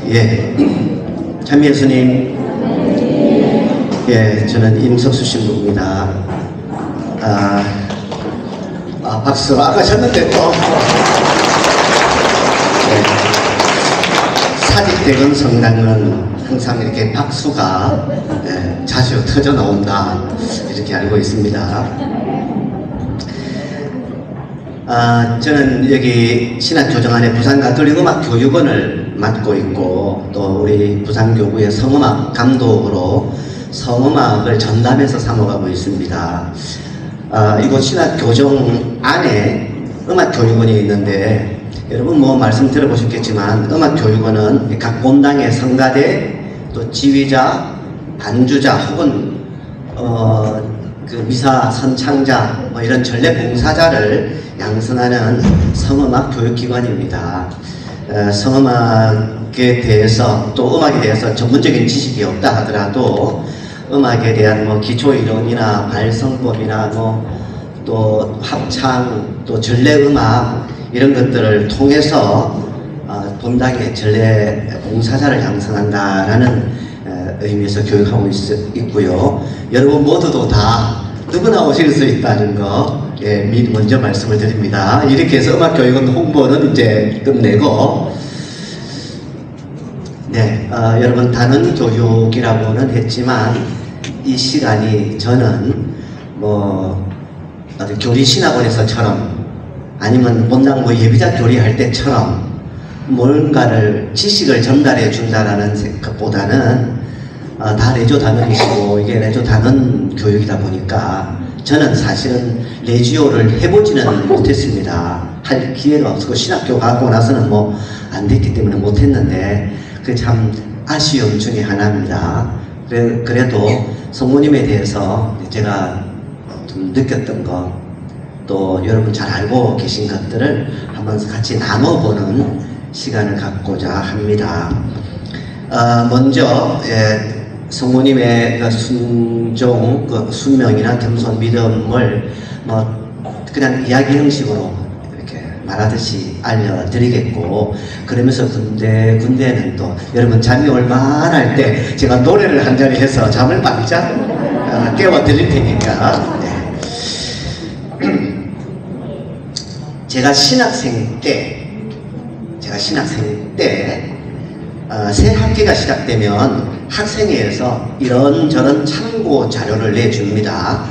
예, 참미 예수님, 예, 저는 임석수 신부입니다. 박수 아까 쳤는데 또 예, 사직대건 성당은 항상 이렇게 박수가 예, 자주 터져 나온다 이렇게 알고 있습니다. 저는 여기 신학교정 안에 부산가톨릭음악교육원을 맡고 있고 또 우리 부산교구의 성음악 감독으로 성음악을 전담해서 삼아가고 있습니다. 이곳 신학교정 안에 음악교육원이 있는데 여러분 뭐 말씀 들어보셨겠지만 음악교육원은 각 본당의 성가대 또 지휘자, 반주자 혹은 그 미사 선창자 뭐 이런 전례 봉사자를 양성하는 성음악 교육기관입니다. 성음악에 대해서 또 음악에 대해서 전문적인 지식이 없다 하더라도 음악에 대한 뭐 기초이론이나 발성법이나 뭐 또 합창 또 전례음악 이런 것들을 통해서 본당의 전례 봉사자를 양성한다라는 의미에서 교육하고 있고요. 여러분 모두도 다 누구나 오실 수 있다는 거 예, 미리 먼저 말씀을 드립니다. 이렇게 해서 음악교육원 홍보는 이제 끝내고 네, 여러분 단원 교육이라고는 했지만 이 시간이 저는 뭐 교리신학원에서처럼 아니면 본당 뭐 예비자 교리할 때처럼 뭔가를 지식을 전달해 준다라는 것보다는 다 레조 단원이시고 이게 레조 단원 교육이다 보니까 저는 사실은 레지오를 해보지는 못했습니다. 할 기회가 없었고 신학교 가고 나서는 뭐 안 됐기 때문에 못했는데 그 참 아쉬움 중에 하나입니다. 그래도 성모님에 대해서 제가 좀 느꼈던 것 또 여러분 잘 알고 계신 것들을 한번 같이 나눠보는 시간을 갖고자 합니다. 먼저 성모님의 그 순종, 그 순명이나 겸손 믿음을 뭐 그냥 이야기 형식으로 이렇게 말하듯이 알려드리겠고 그러면서 군데는 또 여러분 잠이 올만할 때 제가 노래를 한 자리 해서 잠을 바짝 깨워드릴 테니까 제가 신학생 때 새 학기가 시작되면 학생회에서 이런저런 참고 자료를 내줍니다.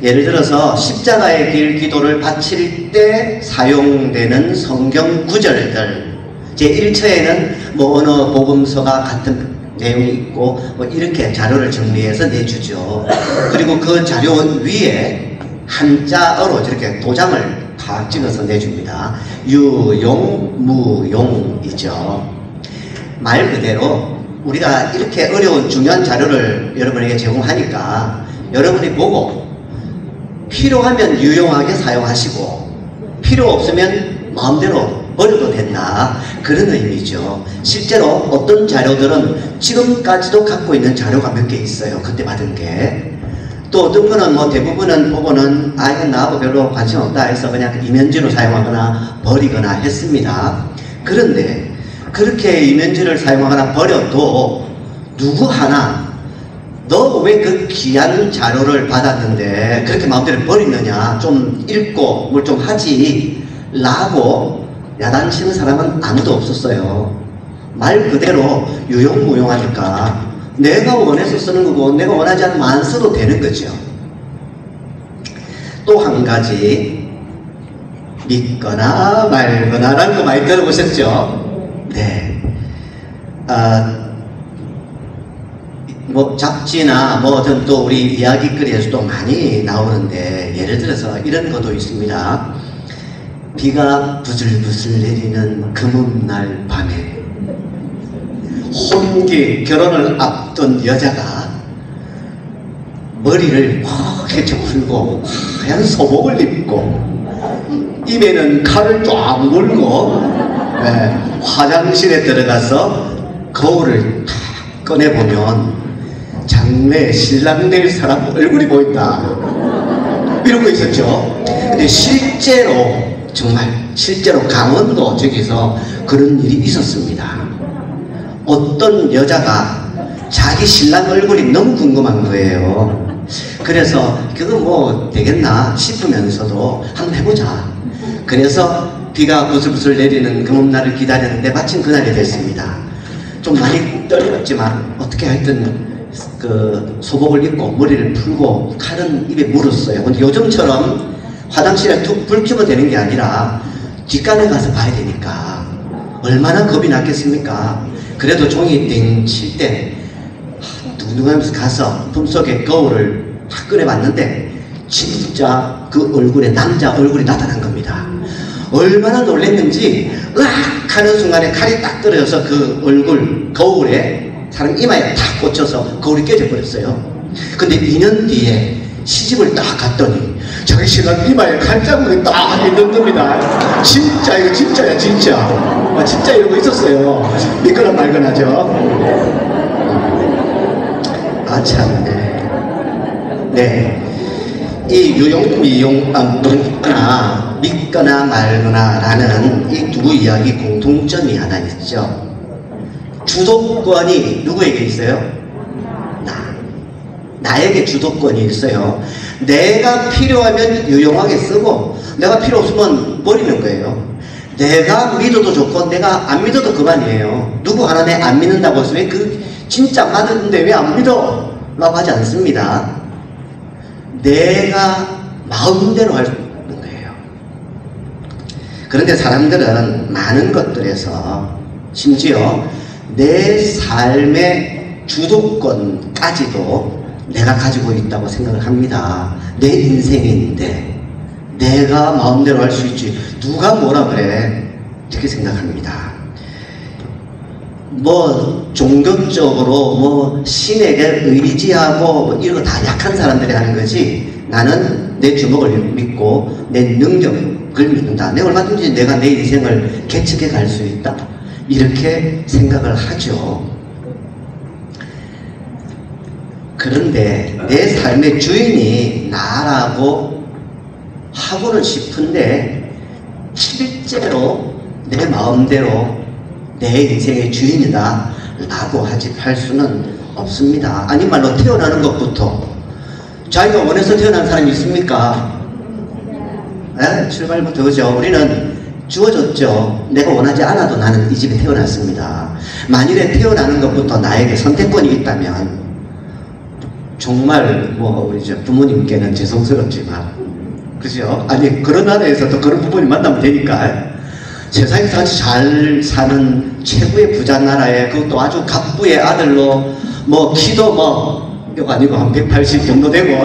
예를 들어서 십자가의 길 기도를 바칠 때 사용되는 성경 구절들 제1처에는 뭐 어느 복음서가 같은 내용이 있고 뭐 이렇게 자료를 정리해서 내주죠. 그리고 그 자료 위에 한자어로 저렇게 도장을 다 찍어서 내줍니다. 유용, 무용이죠. 말 그대로 우리가 이렇게 어려운 중요한 자료를 여러분에게 제공하니까 여러분이 보고 필요하면 유용하게 사용하시고 필요 없으면 마음대로 버려도 된다 그런 의미죠. 실제로 어떤 자료들은 지금까지도 갖고 있는 자료가 몇 개 있어요. 그때 받은 게. 또 어떤 거는 뭐 대부분은 보고는 이건 나하고 별로 관심 없다 해서 그냥 이면지로 사용하거나 버리거나 했습니다. 그런데 그렇게 이면지를 사용하거나 버려도 누구 하나 너 왜 그 귀한 자료를 받았는데 그렇게 마음대로 버리느냐 좀 읽고 뭘 좀 하지 라고 야단치는 사람은 아무도 없었어요. 말 그대로 유용무용하니까 내가 원해서 쓰는 거고 내가 원하지 않으면 안 써도 되는 거죠. 또 한 가지 믿거나 말거나 라는 거 많이 들어보셨죠? 네. 뭐 잡지나 뭐 어떤 또 우리 이야기거리에서도 많이 나오는데 예를 들어서 이런 것도 있습니다. 비가 부슬부슬 내리는 금음날 밤에 혼기 결혼을 앞둔 여자가 머리를 확 헤쳐 풀고 하얀 소복을 입고 입에는 칼을 쫙 물고 화장실에 들어가서 거울을 탁 꺼내보면 장래 신랑 될 사람 얼굴이 보인다 이런 거 있었죠. 근데 실제로 정말 실제로 강원도 쪽에서 그런 일이 있었습니다. 어떤 여자가 자기 신랑 얼굴이 너무 궁금한 거예요. 그래서 그거 뭐 되겠나 싶으면서도 한번 해보자. 그래서 비가 부슬부슬 내리는 금음날을 기다렸는데 마침 그날이 됐습니다. 좀 많이 떨렸지만 어떻게 하여튼 그 소복을 입고 머리를 풀고 칼은 입에 물었어요. 근데 요즘처럼 화장실에 툭 불 켜면 되는 게 아니라 뒷간에 가서 봐야 되니까 얼마나 겁이 났겠습니까? 그래도 종이 땡 칠 때 두근두근하면서 가서 품속에 거울을 탁 꺼내봤는데 진짜 그 얼굴에 남자 얼굴이 나타난 겁니다. 얼마나 놀랬는지 으악 하는 순간에 칼이 딱 떨어져서 그 얼굴 거울에 사람 이마에 탁 꽂혀서 거울이 깨져 버렸어요. 근데 2년 뒤에 시집을 딱 갔더니 자기 신랑 이마에 칼자국이 딱 있는 겁니다. 진짜 이거 진짜야 진짜. 진짜 이런 거 있었어요. 믿거나 말거나죠. 아 참. 네. 이 믿거나 말거나 라는 이 두 이야기 공통점이 하나 있죠. 주도권이 누구에게 있어요? 나에게 주도권이 있어요. 내가 필요하면 유용하게 쓰고 내가 필요 없으면 버리는 거예요. 내가 믿어도 좋고 내가 안 믿어도 그만이에요. 누구 하나 내 안 믿는다고 해서 왜 그 진짜 맞는데 왜 안 믿어? 라고 하지 않습니다. 내가 마음대로 할 수 있는 거예요. 그런데 사람들은 많은 것들에서 심지어 내 삶의 주도권까지도 내가 가지고 있다고 생각을 합니다. 내 인생인데 내가 마음대로 할 수 있지 누가 뭐라 그래 이렇게 생각합니다. 뭐 종교적으로 뭐 신에게 의지하고 뭐 이런 거 다 약한 사람들이 하는 거지 나는 내 주먹을 믿고 내 능력을 믿는다. 내가 얼마든지 내가 내 인생을 개척해 갈 수 있다. 이렇게 생각을 하죠. 그런데 내 삶의 주인이 나라고 하고는 싶은데 실제로 내 마음대로 내 인생의 주인이다 라고 할 수는 없습니다. 아니 말로 태어나는 것부터 자기가 원해서 태어난 사람이 있습니까? 에? 출발부터 그죠? 우리는 주어졌죠. 내가 원하지 않아도 나는 이 집에 태어났습니다. 만일에 태어나는 것부터 나에게 선택권이 있다면 정말 뭐 우리 저 부모님께는 죄송스럽지만 그죠? 아니 그런 나라에서도 그런 부모님 만나면 되니까 세상에서 아주 잘 사는 최고의 부자 나라에 그것도 아주 갑부의 아들로 뭐 키도 뭐 이거 아니고 한 180 정도 되고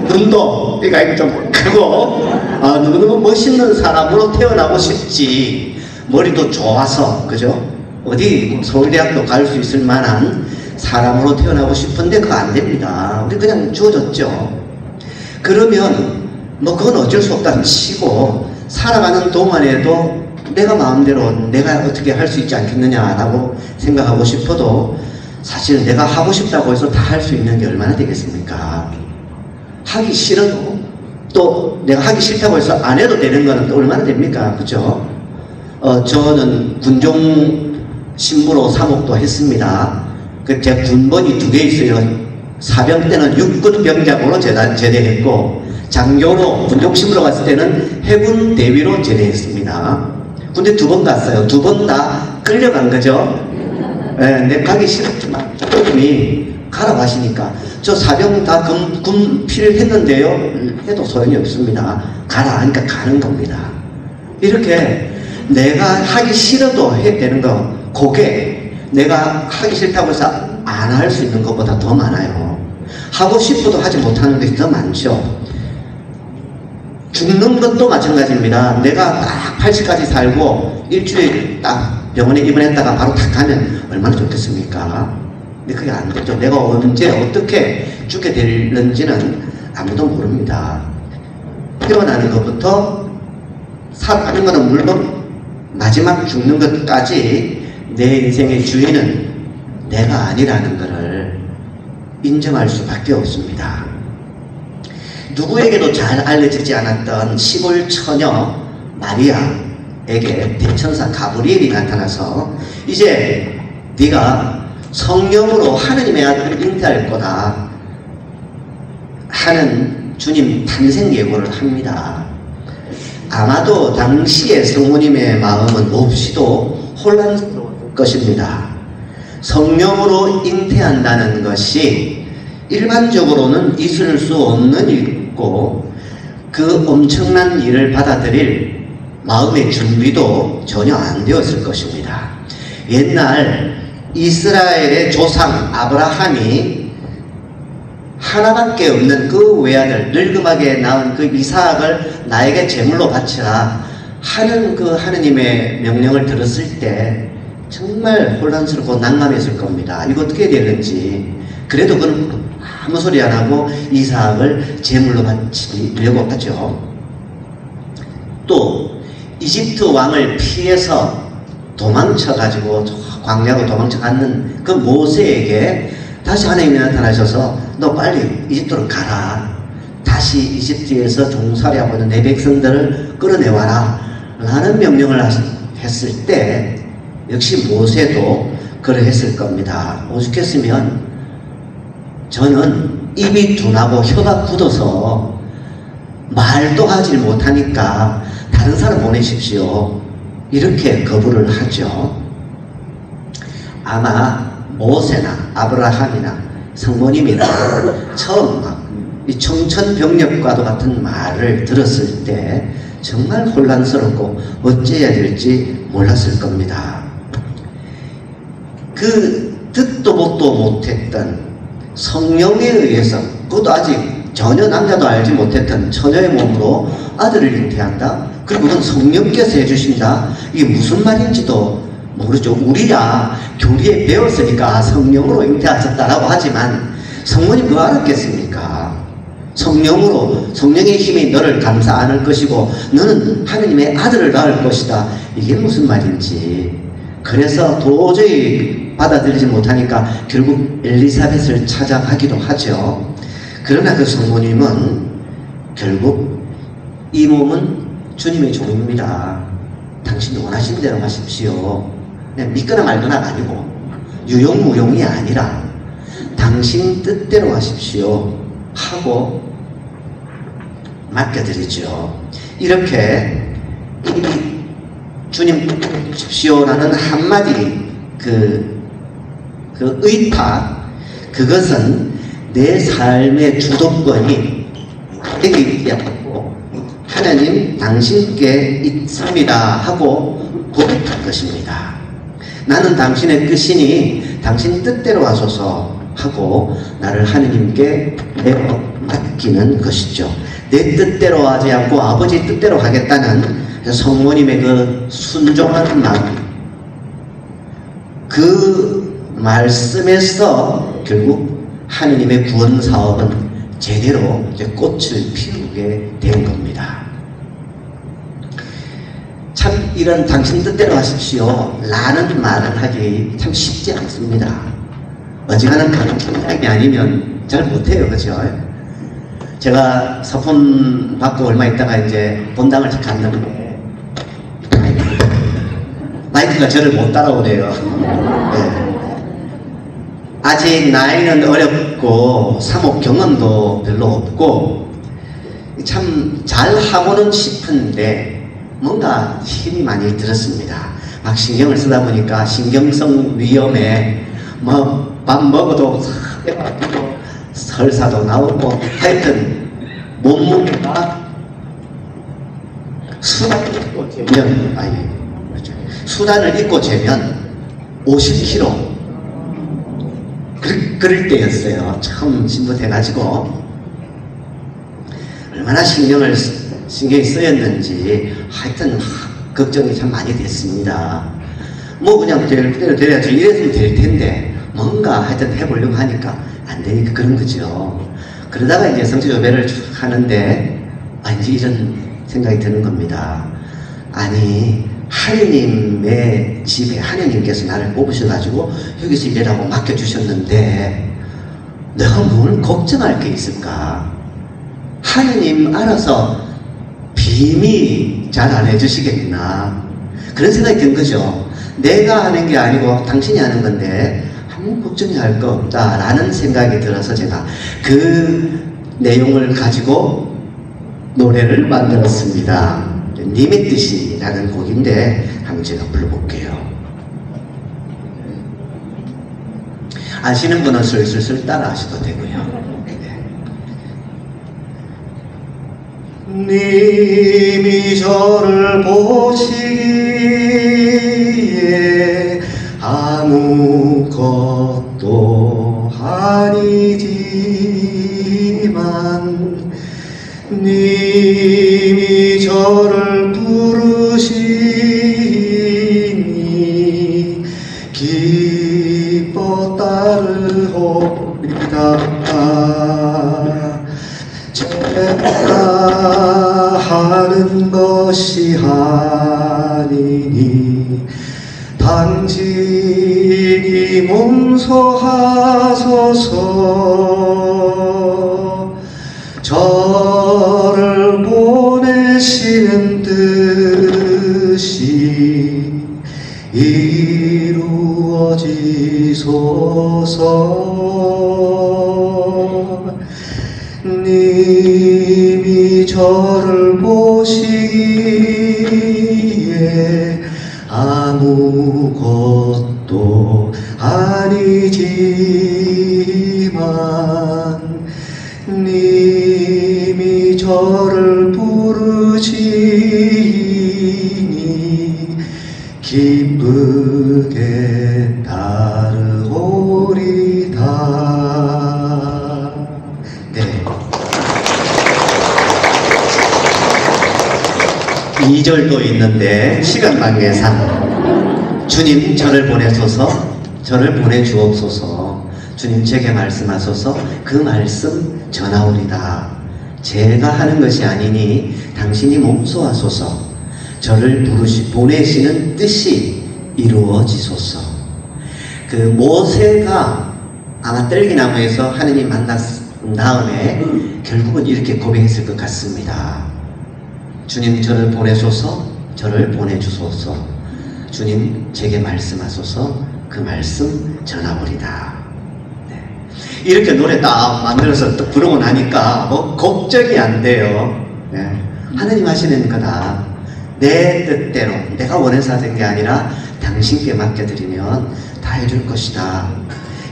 눈도 그러니까 좀 크고 너무너무 멋있는 사람으로 태어나고 싶지. 머리도 좋아서 그죠? 어디 서울대학도 갈 수 있을 만한 사람으로 태어나고 싶은데 그거 안 됩니다. 우리 그냥 주어졌죠. 그러면 뭐 그건 어쩔 수 없다 치고 살아가는 동안에도 내가 마음대로 내가 어떻게 할 수 있지 않겠느냐라고 생각하고 싶어도 사실 내가 하고 싶다고 해서 다 할 수 있는 게 얼마나 되겠습니까? 하기 싫어도 또 내가 하기 싫다고 해서 안 해도 되는 거는 또 얼마나 됩니까? 그죠? 저는 군종 신부로 사목도 했습니다. 제 군번이 2개 있어요. 사병 때는 육군병장으로 제대했고 장교로 군종신부로 갔을 때는 해군 대위로 제대했습니다. 군대 2번 갔어요. 2번 다 끌려간 거죠. 내 가기 싫었지만 조금이 가라고 하시니까 저 사병 다 군필 했는데요 해도 소용이 없습니다. 가라 하니까 가는 겁니다. 이렇게 내가 하기 싫어도 해야 되는 거 그게 내가 하기 싫다고 해서 안 할 수 있는 것보다 더 많아요. 하고 싶어도 하지 못하는 것이 더 많죠. 죽는 것도 마찬가지입니다. 내가 딱 80까지 살고 일주일 딱 병원에 입원했다가 바로 탁 가면 얼마나 좋겠습니까? 근데 그게 안 되죠. 내가 언제 어떻게 죽게 될는지는 아무도 모릅니다. 태어나는 것부터 살아가는 것은 물론 마지막 죽는 것까지 내 인생의 주인은 내가 아니라는 것을 인정할 수밖에 없습니다. 누구에게도 잘 알려지지 않았던 시골 처녀 마리아에게 대천사 가브리엘이 나타나서 이제 네가 성령으로 하느님의 아들을 잉태할 거다 하는 주님 탄생 예고를 합니다. 아마도 당시의 성모님의 마음은 몹시도 혼란스러울 것입니다. 성령으로 잉태한다는 것이 일반적으로는 있을 수 없는 일이고 그 엄청난 일을 받아들일 마음의 준비도 전혀 안 되었을 것입니다. 옛날 이스라엘의 조상 아브라함이 하나밖에 없는 그 외아들, 늙음하게 낳은 그 이삭을 나에게 제물로 바치라 하는 그 하느님의 명령을 들었을 때 정말 혼란스럽고 난감했을 겁니다. 이거 어떻게 되는지. 그래도 그는 아무 소리 안 하고 이삭을 제물로 바치려고 하죠. 또 이집트 왕을 피해서 도망쳐가지고 광야로 도망쳐 갔는 그 모세에게 다시 하나님이 나타나셔서 너 빨리 이집트로 가라. 다시 이집트에서 종살이하고 있는 내 백성들을 끌어내와라 라는 명령을 했을 때 역시 모세도 그러했을 겁니다. 오죽했으면 저는 입이 둔하고 혀가 굳어서 말도 하지 못하니까 다른 사람 보내십시오. 이렇게 거부를 하죠. 아마 모세나 아브라함이나 성모님이나 처음 이 청천벽력과도 같은 말을 들었을 때 정말 혼란스럽고 어째야 될지 몰랐을 겁니다. 그 듣도 보도 못했던 성령에 의해서, 그것도 아직 전혀 남자도 알지 못했던 처녀의 몸으로 아들을 잉태한다? 그리고 그건 성령께서 해주신다? 이게 무슨 말인지도 모르죠. 우리야 교리에 배웠으니까 성령으로 잉태하셨다라고 하지만 성모님 그거 알았겠습니까? 성령으로, 성령의 힘이 너를 감싸 안을 것이고 너는 하느님의 아들을 낳을 것이다. 이게 무슨 말인지. 그래서 도저히 받아들이지 못하니까 결국 엘리사벳을 찾아가기도 하죠. 그러나 그 성모님은 결국 이 몸은 주님의 종입니다. 당신이 원하신 대로 하십시오. 그냥 믿거나 말거나가 아니고 유용무용이 아니라 당신 뜻대로 하십시오 하고 맡겨드리죠. 이렇게 주님 하십시오라는 한마디 그 의파, 그것은 내 삶의 주도권이 되기 때문이고 하나님 당신께 있습니다 하고 고백할 것입니다. 나는 당신의 뜻이니 당신 뜻대로 하소서 하고 나를 하느님께 내어 맡기는 것이죠. 내 뜻대로 하지 않고 아버지 뜻대로 하겠다는 성모님의 그 순종한 마음, 그 말씀에서 결국 하느님의 구원 사업은 제대로 이제 꽃을 피우게 된 겁니다. 참 이런 당신 뜻대로 하십시오 라는 말을 하기 참 쉽지 않습니다. 어지간한 강청장이 아니면 잘 못해요. 그죠? 제가 서폰 받고 얼마 있다가 이제 본당을 갔는데 마이크가 저를 못 따라오네요. 네. 아직 나이는 어렵고 사목 경험도 별로 없고 참 잘하고는 싶은데 뭔가 힘이 많이 들었습니다. 막 신경을 쓰다 보니까 신경성 위험에 뭐 밥 먹어도 설사도 나오고 하여튼 몸무게가 수단을 입고 재면 50kg 그럴 때였어요. 처음 신부돼가지고 얼마나 신경이 쓰였는지 하여튼 걱정이 참 많이 됐습니다. 뭐 그냥 될 대로 돼야지 이랬으면 될 텐데 뭔가 하여튼 해보려고 하니까 안 되니까 그런 거죠. 그러다가 이제 성취조배를 하는데 이제 이런 생각이 드는 겁니다. 아니 하느님의 집에 하느님께서 나를 뽑으셔가지고 여기서 일하라고 맡겨주셨는데 내가 뭘 걱정할 게 있을까? 하느님 알아서 비밀 잘 안 해주시겠나? 그런 생각이 든 거죠. 내가 하는 게 아니고 당신이 하는 건데 아무 걱정이 할 거 없다라는 생각이 들어서 제가 그 내용을 가지고 노래를 만들었습니다. 님의 뜻이라는 곡인데 한번 제가 불러볼게요. 아시는 분은 슬슬 따라 하셔도 되고요. 님이 저를 보시기에 아무것도 아니지만 님이 저를 부르시니 기뻐 따르오리다. 제가 하는 것이 아니니 당신이 몽소하소서. 저를 보내시는 뜻이 이루어지소서. 님이 저를 보시기에 아무것도 아니지만 님이 저를 부르시니 기쁘게 따르오리다. 네. 2절도 있는데 시간 관계상 주님 저를 보내소서, 저를 보내주옵소서. 주님 제게 말씀하소서. 그 말씀 전하오리다. 제가 하는 것이 아니니 당신이 몽소하소서. 저를 보내시는 뜻이 이루어지소서. 그 모세가 아마 떨기나무에서 하느님 만났은 다음에 결국은 이렇게 고백했을 것 같습니다. 주님 저를 보내소서, 저를 보내주소서. 주님 제게 말씀하소서. 그 말씀 전하오리다. 네. 이렇게 노래 딱 만들어서 또 부르고 나니까 뭐 걱정이 안 돼요. 네. 하느님 하시는 거다. 내 뜻대로 내가 원해서 하는 게 아니라 당신께 맡겨드리면 다 해줄 것이다.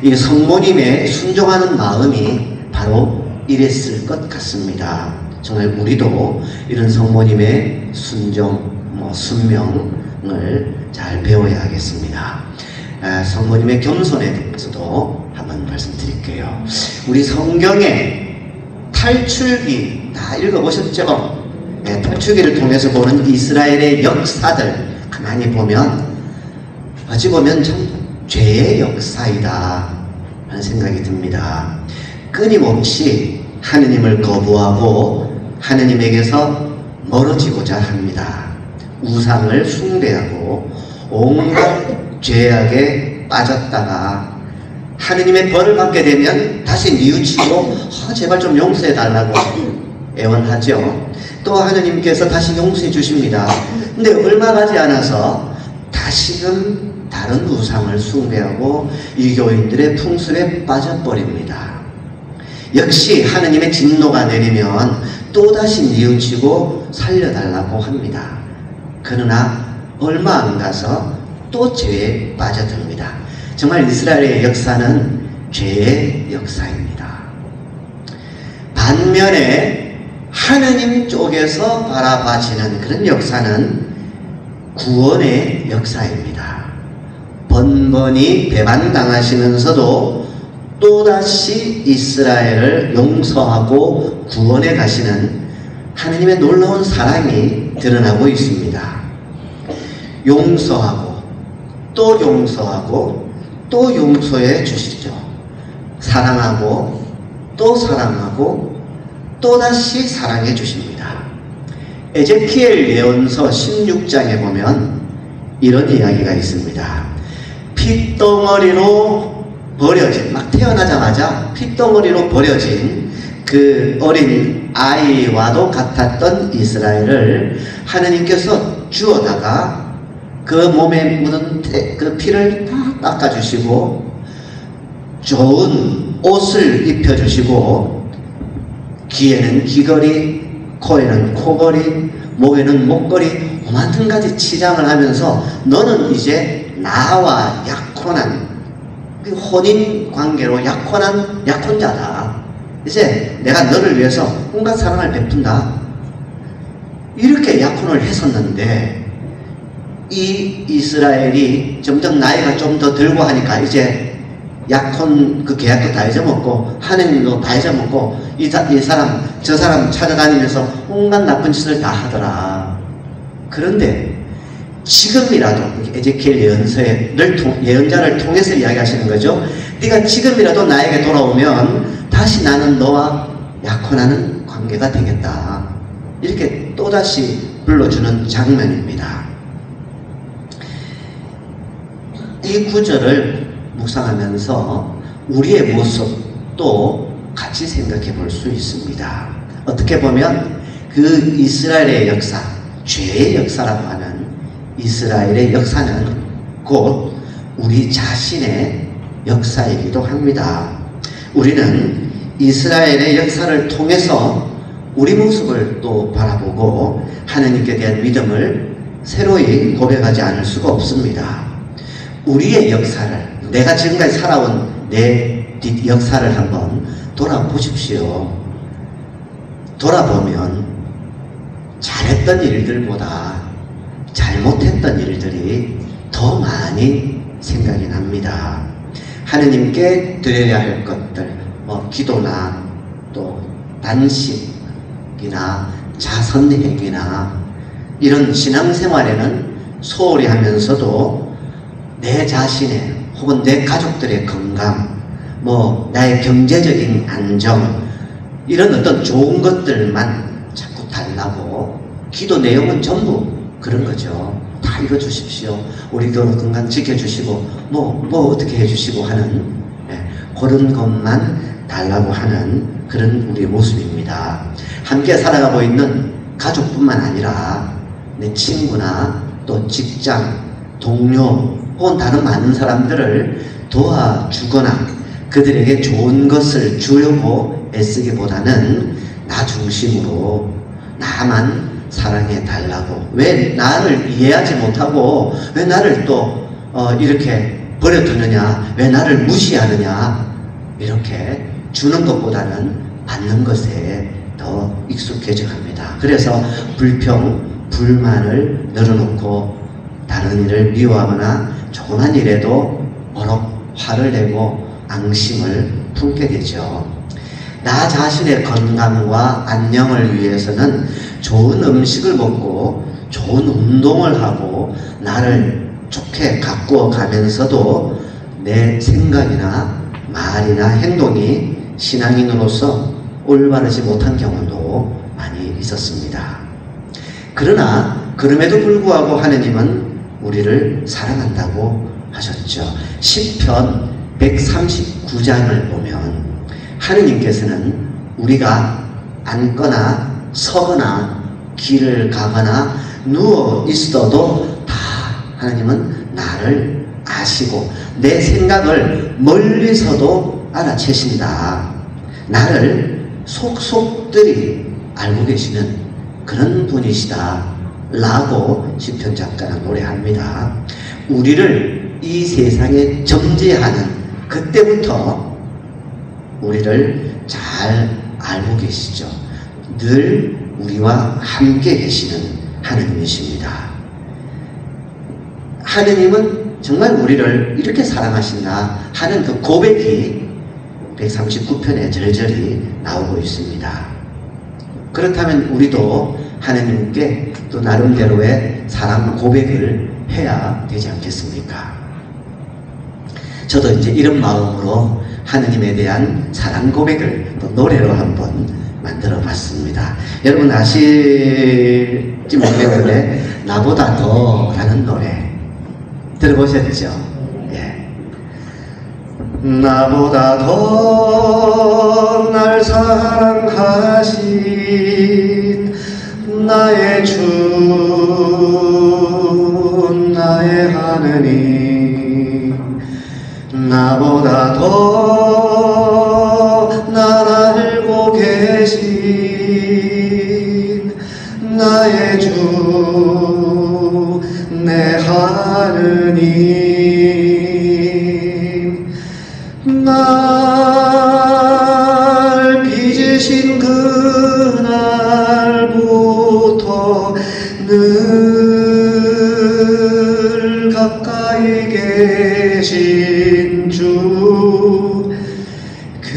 이 성모님의 순종하는 마음이 바로 이랬을 것 같습니다. 정말 우리도 이런 성모님의 순종, 순명을 잘 배워야 하겠습니다. 성모님의 겸손에 대해서도 한번 말씀드릴게요. 우리 성경에 탈출기 다 읽어보셨죠? 네, 탈출기를 통해서 보는 이스라엘의 역사들 가만히 보면 어찌 보면 참 죄의 역사이다 하는 생각이 듭니다. 끊임없이 하느님을 거부하고 하느님에게서 멀어지고자 합니다. 우상을 숭배하고 온갖 죄악에 빠졌다가 하느님의 벌을 받게 되면 다시 뉘우치고 제발 좀 용서해 달라고 애원하죠. 또 하느님께서 다시 용서해 주십니다. 근데 얼마 가지 않아서 다시금 다른 우상을 숭배하고 이교인들의 풍습에 빠져버립니다. 역시 하느님의 진노가 내리면 또다시 뉘우치고 살려달라고 합니다. 그러나 얼마 안 가서 또 죄에 빠져듭니다. 정말 이스라엘의 역사는 죄의 역사입니다. 반면에 하느님 쪽에서 바라봐지는 그런 역사는 구원의 역사입니다. 번번이 배반당하시면서도 또다시 이스라엘을 용서하고 구원해 가시는 하느님의 놀라운 사랑이 드러나고 있습니다. 용서하고 또 용서하고 또 용서해 주시죠. 사랑하고 또 사랑하고 또다시 사랑해 주십니다. 에제키엘 예언서 16장에 보면 이런 이야기가 있습니다. 핏덩어리로 버려진, 막 태어나자마자 핏덩어리로 버려진 그 어린 아이와도 같았던 이스라엘을 하느님께서 주어다가 그 몸에 묻은 그 피를 다 닦아주시고 좋은 옷을 입혀주시고 귀에는 귀걸이, 코에는 코걸이, 목에는 목걸이, 오만 가지 치장을 하면서 너는 이제 나와 약혼한 그 혼인 관계로 약혼한 약혼자다. 이제 내가 너를 위해서 온갖 사랑을 베푼다. 이렇게 약혼을 했었는데 이 이스라엘이 점점 나이가 좀 더 들고 하니까 이제 약혼 그 계약도 다 잊어먹고 하느님도 다 잊어먹고 이 사람 저 사람 찾아다니면서 온갖 나쁜 짓을 다 하더라. 그런데 지금이라도 에제키엘 예언자를 통해서 이야기하시는 거죠. 네가 지금이라도 나에게 돌아오면 다시 나는 너와 약혼하는 관계가 되겠다. 이렇게 또다시 불러주는 장면입니다. 이 구절을 묵상하면서 우리의 모습도 같이 생각해 볼 수 있습니다. 어떻게 보면 그 이스라엘의 역사, 죄의 역사라고 하는 이스라엘의 역사는 곧 우리 자신의 역사이기도 합니다. 우리는 이스라엘의 역사를 통해서 우리 모습을 또 바라보고 하느님께 대한 믿음을 새로이 고백하지 않을 수가 없습니다. 우리의 역사를, 내가 지금까지 살아온 내 뒷 역사를 한번 돌아보십시오. 돌아보면 잘했던 일들보다 잘못했던 일들이 더 많이 생각이 납니다. 하느님께 드려야 할 것들, 기도나 또 단식이나 자선행위나 이런 신앙생활에는 소홀히 하면서도 내 자신의 혹은 내 가족들의 건강, 나의 경제적인 안정, 이런 어떤 좋은 것들만 자꾸 달라고 기도 내용은 전부 그런 거죠. 다 읽어주십시오. 우리 교회 건강 지켜주시고 어떻게 해주시고 하는 그런 것만 달라고 하는 그런 우리의 모습입니다. 함께 살아가고 있는 가족뿐만 아니라 내 친구나 또 직장, 동료 혹은 다른 많은 사람들을 도와주거나 그들에게 좋은 것을 주려고 애쓰기보다는 나 중심으로 나만 사랑해 달라고, 왜 나를 이해하지 못하고 왜 나를 또 이렇게 버려두느냐, 왜 나를 무시하느냐, 이렇게 주는 것보다는 받는 것에 더 익숙해져 갑니다. 그래서 불평, 불만을 늘어놓고 다른 일을 미워하거나 조그만 일에도 버럭 화를 내고 앙심을 품게 되죠. 나 자신의 건강과 안녕을 위해서는 좋은 음식을 먹고 좋은 운동을 하고 나를 좋게 가꾸어 가면서도 내 생각이나 말이나 행동이 신앙인으로서 올바르지 못한 경우도 많이 있었습니다. 그러나 그럼에도 불구하고 하느님은 우리를 사랑한다고 하셨죠. 시편 139장을 보면 하느님께서는 우리가 앉거나 서거나 길을 가거나 누워 있어도 다 하나님은 나를 아시고 내 생각을 멀리서도 알아채신다. 나를 속속들이 알고 계시는 그런 분이시다 라고 시편 작가는 노래합니다. 우리를 이 세상에 정죄하는 그때부터 우리를 잘 알고 계시죠. 늘 우리와 함께 계시는 하느님이십니다. 하느님은 정말 우리를 이렇게 사랑하신다 하는 그 고백이 139편에 절절히 나오고 있습니다. 그렇다면 우리도 하느님께 또 나름대로의 사랑 고백을 해야 되지 않겠습니까? 저도 이제 이런 마음으로 하느님에 대한 사랑 고백을 또 노래로 한번 만들어 봤습니다. 여러분 아실지 모르겠는데 나보다 더 라는 노래 들어보셨죠? 예. 나보다 더 날 사랑하신 나의 주 나의 나보다 더 날 알고 계신 나의 주 내 하느님, 날 빚으신 그날부터 늘 가까이 계신 주, 그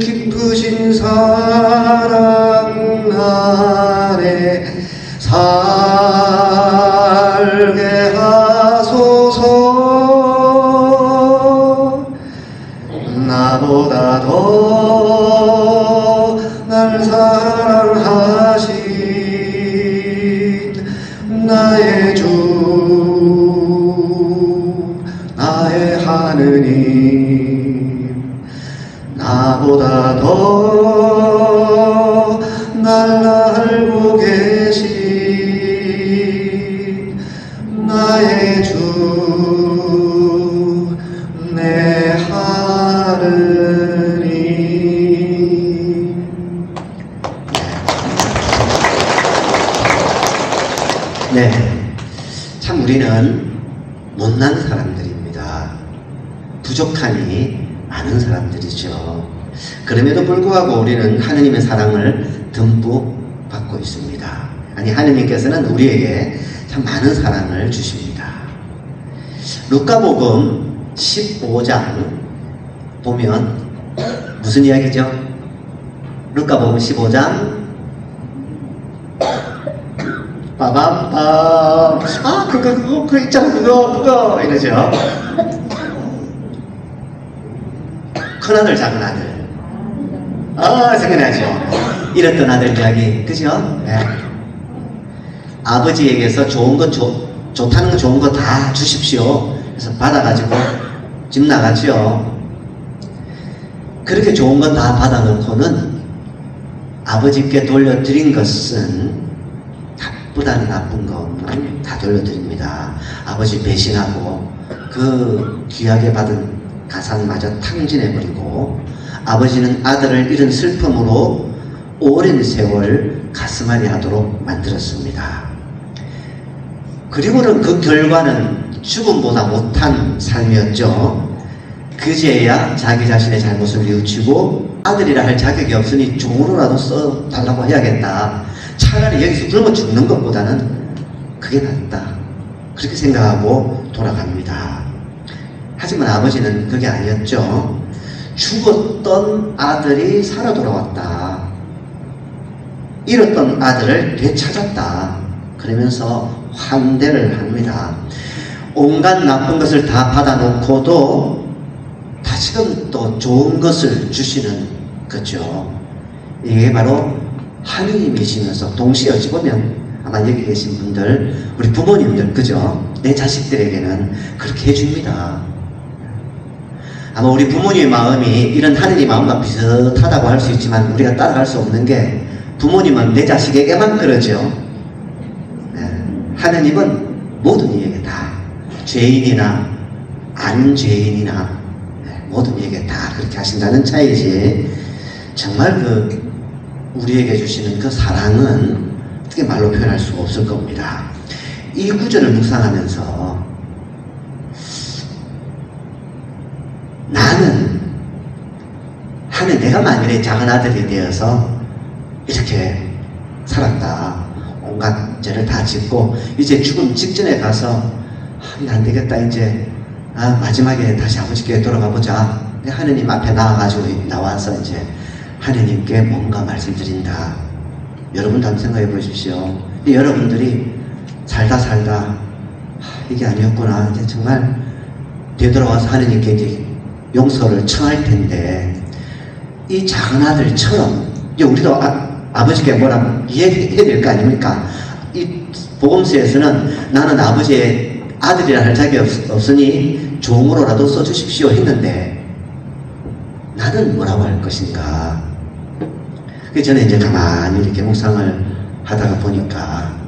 깊으신 사랑 안에 살게 하소서. 나보다 더 날 사랑하신 나의 주 나의 하느님, 나보다 더 날 알고 계신 나의 주 내 하느님. 네, 참 우리는 못난 사람들입니다. 부족하니 많은 사람들이죠. 그럼에도 불구하고 우리는 하느님의 사랑을 듬뿍 받고 있습니다. 아니, 하느님께서는 우리에게 참 많은 사랑을 주십니다. 루카복음 15장 보면 무슨 이야기죠? 루카복음 15장 빠밤빰, 아 그거 있잖아, 그거 이러죠. 큰아들 작은아들, 생각나죠? 이랬던 아들 이야기, 그죠? 네. 아버지에게서 좋은 거 좋다는 거 좋은 거 다 주십시오. 그래서 받아가지고 집 나갔죠. 그렇게 좋은 거 다 받아놓고는 아버지께 돌려드린 것은 나쁘다는 나쁜 것만 다 돌려드립니다. 아버지 배신하고 그 귀하게 받은 가산마저 탕진해버리고, 아버지는 아들을 잃은 슬픔으로 오랜 세월 가슴앓이 하도록 만들었습니다. 그리고는 그 결과는 죽음보다 못한 삶이었죠. 그제야 자기 자신의 잘못을 뉘우치고 아들이라 할 자격이 없으니 종으로라도 써달라고 해야겠다. 차라리 여기서 굶어 죽는 것보다는 그게 낫다. 그렇게 생각하고 돌아갑니다. 하지만 아버지는 그게 아니었죠. 죽었던 아들이 살아 돌아왔다. 잃었던 아들을 되찾았다. 그러면서 환대를 합니다. 온갖 나쁜 것을 다 받아놓고도 다시금 또 좋은 것을 주시는 거죠. 이게 바로 하느님이시면서 동시에 어찌 보면 아마 여기 계신 분들, 우리 부모님들, 그죠? 내 자식들에게는 그렇게 해줍니다. 아마 우리 부모님의 마음이 이런 하느님 마음과 비슷하다고 할 수 있지만 우리가 따라갈 수 없는 게, 부모님은 내 자식에게만 그러죠. 네. 하느님은 모든 이에게 다, 죄인이나 안 죄인이나 모든 이에게 다 그렇게 하신다는 차이지, 정말 우리에게 주시는 그 사랑은 어떻게 말로 표현할 수가 없을 겁니다. 이 구절을 묵상하면서 나는 내가 만일에 작은 아들이 되어서 이렇게 살았다. 온갖 죄를 다 짓고 이제 죽음 직전에 가서 이제 안 되겠다, 이제 마지막에 다시 아버지께 돌아가 보자. 하느님 앞에 나와서 이제 하느님께 뭔가 말씀드린다. 여러분도 한번 생각해 보십시오. 여러분들이 살다 이게 아니었구나, 이제 정말 되돌아와서 하느님께 이제 용서를 청할 텐데, 이 작은 아들처럼 이제 우리도 아버지께 뭐라 이해해야 될 거 아닙니까? 이 복음서에서는 나는 아버지의 아들이라 할 자격이 없으니 종으로라도 써주십시오 했는데, 나는 뭐라고 할 것인가? 그래서 저는 이제 가만히 이렇게 묵상을 하다가 보니까,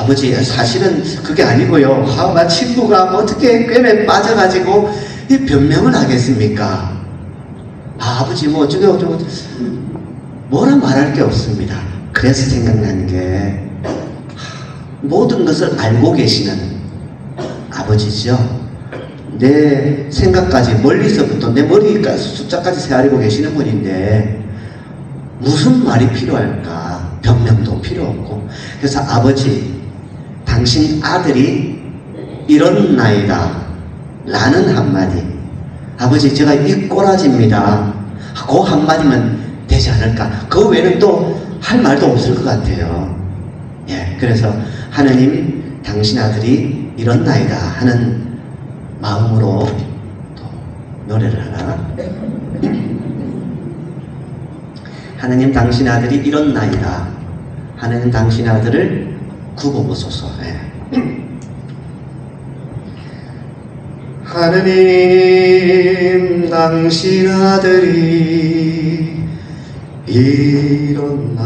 아버지 사실은 그게 아니고요. 나 친구가 어떻게 꿰매 빠져가지고 이 변명을 하겠습니까? 아버지 뭐 저거 뭐라 말할 게 없습니다. 그래서 생각나는 게 모든 것을 알고 계시는 아버지죠. 내 생각까지 멀리서부터 내 머리까지 숫자까지 헤아리고 계시는 분인데 무슨 말이 필요할까? 변명도 필요 없고. 그래서 아버지, 당신 아들이 이렇나이다 라는 한마디, 아버지 제가 이 꼬라지입니다, 그 한마디면 되지 않을까? 그 외에는 또 할 말도 없을 것 같아요. 예, 그래서 하느님 당신 아들이 이렇나이다 하는 마음으로 또 노래를 하나. 하느님 당신 아들이 이렇나이다. 하느님 당신 아들을 굽어보소서. 예. 하느님 당신 아들이 이렇나이다.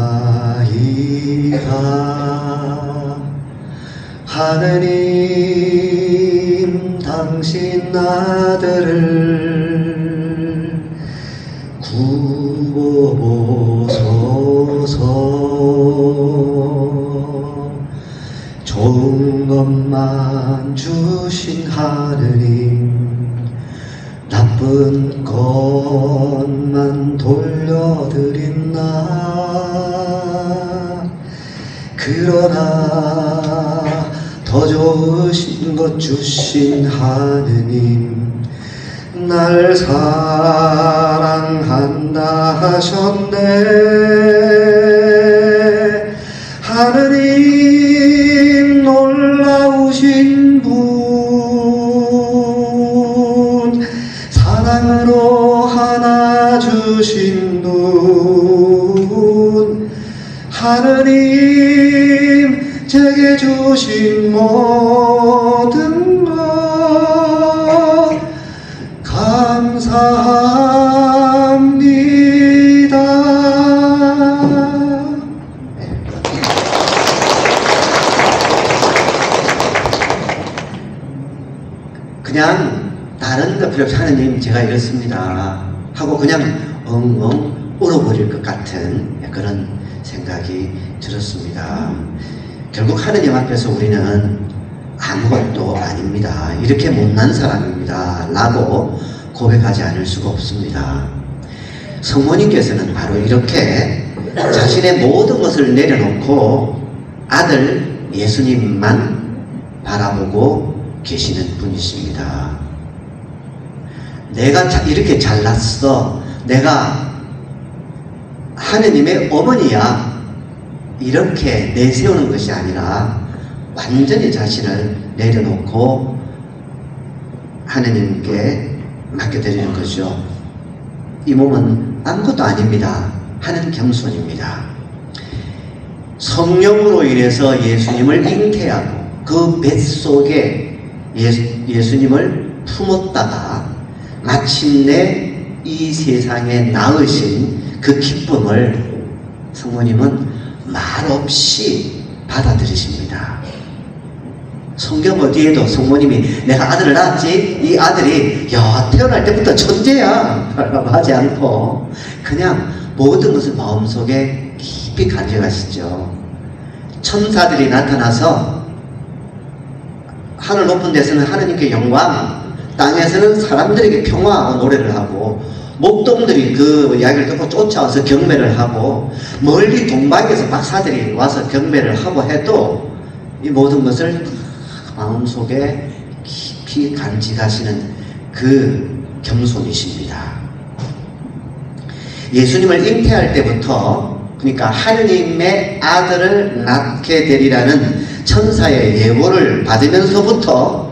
하느님 당신 아들을 굽어보소서. 좋은 것만 주신 하느님, 나쁜 것만 돌려드린나. 그러나 더 좋으신 것 주신 하느님, 날 사랑한다 하셨네. 하느님 놀라우신 분, 사랑으로 하나 주신 분, 하느님 제게 주신 모든 것 감사합니다. 그냥 다른 거 필요 없이 하느님 제가 이렇습니다 하고 그냥 엉엉 울어버릴 것 같은 그런 생각이 들었습니다. 결국 하느님 앞에서 우리는 아무것도 아닙니다, 이렇게 못난 사람입니다 라고 고백하지 않을 수가 없습니다. 성모님께서는 바로 이렇게 자신의 모든 것을 내려놓고 아들 예수님만 바라보고 계시는 분이십니다. 내가 이렇게 잘났어, 내가 하느님의 어머니야, 이렇게 내세우는 것이 아니라 완전히 자신을 내려놓고 하느님께 맡겨드리는 거죠. 이 몸은 아무것도 아닙니다 하는 겸손입니다. 성령으로 인해서 예수님을 잉태하고 그 뱃속에 예수님을 품었다가 마침내 이 세상에 낳으신 그 기쁨을 성모님은 말없이 받아들이십니다. 성경 어디에도 성모님이 내가 아들을 낳았지, 이 아들이 태어날 때부터 천재야 라고 하지 않고 그냥 모든 것을 마음속에 깊이 간직하시죠. 천사들이 나타나서 하늘 높은 데서는 하느님께 영광, 땅에서는 사람들에게 평화하고 노래를 하고, 목동들이 그 이야기를 듣고 쫓아와서 경배를 하고, 멀리 동방에서 박사들이 와서 경배를 하고 해도 이 모든 것을 마음속에 깊이 간직하시는 그 겸손이십니다. 예수님을 잉태할 때부터, 그러니까 하느님의 아들을 낳게 되리라는 천사의 예고를 받으면서부터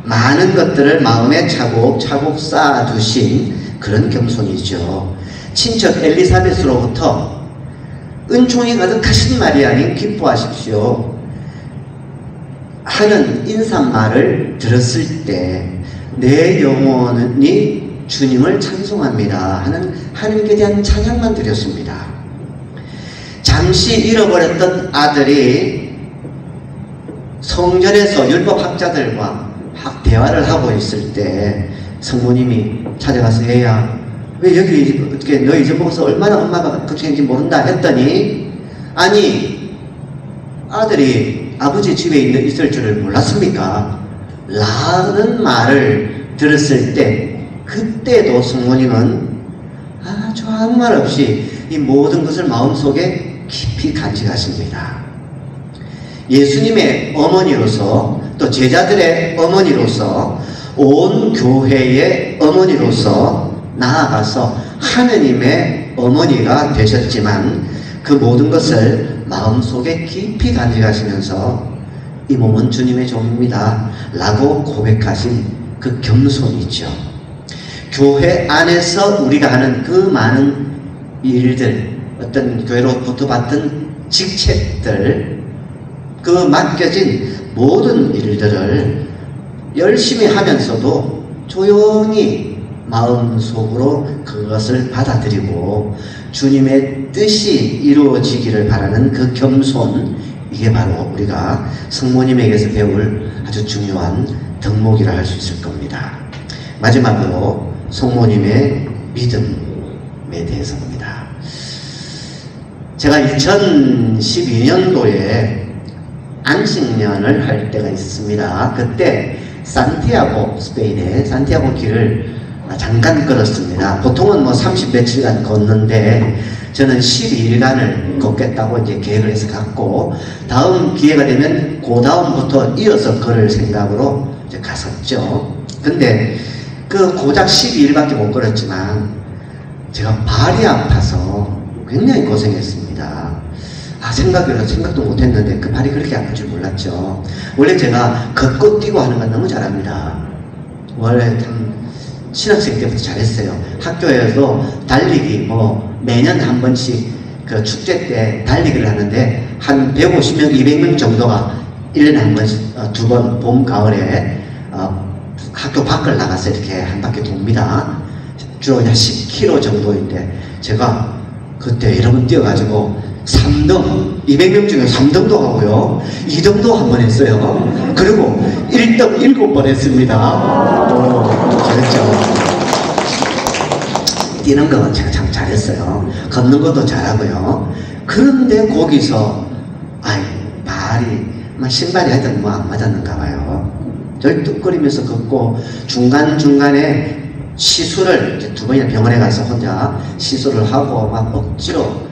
많은 것들을 마음에 차곡차곡 쌓아두신 그런 겸손이죠. 친척 엘리사벳으로부터 은총이 가득하신 마리아님 기뻐하십시오 하는 인사말을 들었을 때 내 영혼이 주님을 찬송합니다 하는 하느님께 대한 찬양만 드렸습니다. 잠시 잃어버렸던 아들이 성전에서 율법학자들과 대화를 하고 있을 때 성모님이 찾아가서 얘야 왜 여기 어떻게 너 잊어먹어서 얼마나 엄마가 걱정인지 모른다 했더니 아니 아들이 아버지 집에 있을 줄을 몰랐습니까? 라는 말을 들었을 때 그때도 성모님은 아주 아무 말 없이 이 모든 것을 마음속에 깊이 간직하십니다. 예수님의 어머니로서 또 제자들의 어머니로서 온 교회의 어머니로서 나아가서 하느님의 어머니가 되셨지만 그 모든 것을 마음속에 깊이 간직하시면서 이 몸은 주님의 종입니다 라고 고백하신 그 겸손이죠. 교회 안에서 우리가 하는 그 많은 일들, 어떤 교회로부터 받던 직책들, 그 맡겨진 모든 일들을 열심히 하면서도 조용히 마음속으로 그것을 받아들이고 주님의 뜻이 이루어지기를 바라는 그 겸손, 이게 바로 우리가 성모님에게서 배울 아주 중요한 덕목이라 할 수 있을 겁니다. 마지막으로 성모님의 믿음에 대해서입니다. 제가 2012년도에 안식년을 할 때가 있습니다. 그때 산티아고, 스페인의 산티아고 길을 잠깐 걸었습니다. 보통은 뭐 30 며칠간 걷는데 저는 12일간을 걷겠다고 이제 계획을 해서 갔고, 다음 기회가 되면 그 다음부터 이어서 걸을 생각으로 이제 갔었죠. 근데 그 고작 12일밖에 못 걸었지만 제가 발이 아파서 굉장히 고생했습니다. 생각도 못했는데 그 발이 그렇게 아플 줄 몰랐죠. 원래 제가 걷고 뛰고 하는 건 너무 잘합니다. 원래 참 신학생 때부터 잘했어요. 학교에서 달리기 매년 한 번씩 그 축제 때 달리기를 하는데 한 150명, 200명 정도가 1년에 한 번씩 두 번 봄, 가을에 학교 밖을 나가서 이렇게 한 바퀴 돕니다. 주로 그냥 10km 정도인데 제가 그때 여러 번 뛰어가지고 3등, 200명 중에 3등도 하고요. 2등도 한 번 했어요. 그리고 1등 7번 했습니다. 잘했죠. 뛰는 거 제가 참 잘했어요. 걷는 것도 잘하고요. 그런데 거기서 발이 신발이 하여튼 안 맞았는가 봐요. 절뚝거리면서 걷고 중간중간에 시술을 두 번이나 병원에 가서 혼자 시술을 하고 막 억지로